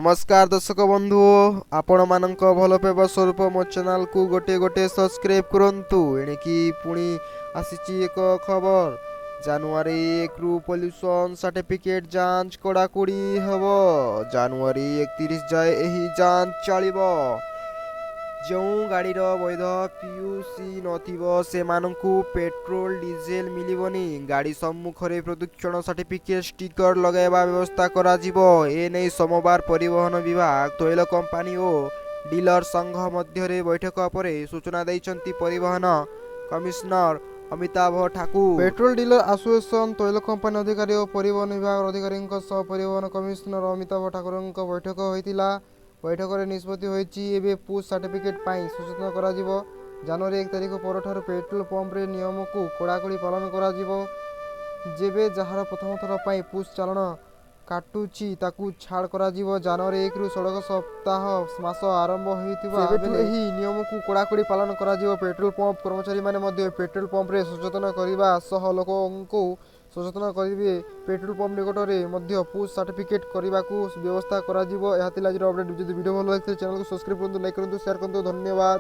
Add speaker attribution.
Speaker 1: नमस्कार दर्शक बंधु आपण मानक भल पाइबा स्वरूप मो चैनल को गोटे गोटे सब्सक्राइब करंतु एणिकी पुणी आसीची एक खबर जनवरी 1 रु पॉल्यूशन सर्टिफिकेट जांच कड़ाकड़ी हेब जनवरी 31 जाए एही जांच चलिबो जो गाड़ीर वैध पीयूसी नथिबो सेमानंकु पेट्रोल डीजेल मिलिबनी गाड़ी सम्मुखरे प्रदूषण सर्टिफिकेट स्टिकर लगाइबा व्यवस्था करा जिवो ए नै सोमवार परिवहन विभाग तैल कंपानी और डीलर संघ मध्य बैठक पर सूचना दैछंती परिवहन commissioner Amitabh Thakur. Petrol dealer association तैल कंपानी अधिकारी और परिवहन विभाग अधिकारी परिवहन कमिश्नर अमिताभ ठाकुर बैठक होइतिला। बैठक में निष्पत्ति होती पुश सर्टिफिकेट सचेतन करा जनवरी 1 तारिख पर पेट्रोल पंप रे नियम को कड़ाकड़ी पालन करा जेबे जार प्रथम थर पर पुश चालाण काटुची ताकू छाड़ करा जनवरी 1 रु सड़क सप्ताह मास आरंभ होइतिबा एही नियम को कड़ाकड़ी पालन करा पेट्रोल पंप कर्मचारी माने पेट्रोल पंप रे सचेतन करने सह लोकंको सचेतन करेंगे पेट्रोल पंप निकट में पुश सर्टिफिकेट करने को व्यवस्था करा अपडेट। जदि वीडियो भल लगे चैनल को सब्सक्राइब करूँ, लाइक करूँ, शेयर करूँ। धन्यवाद।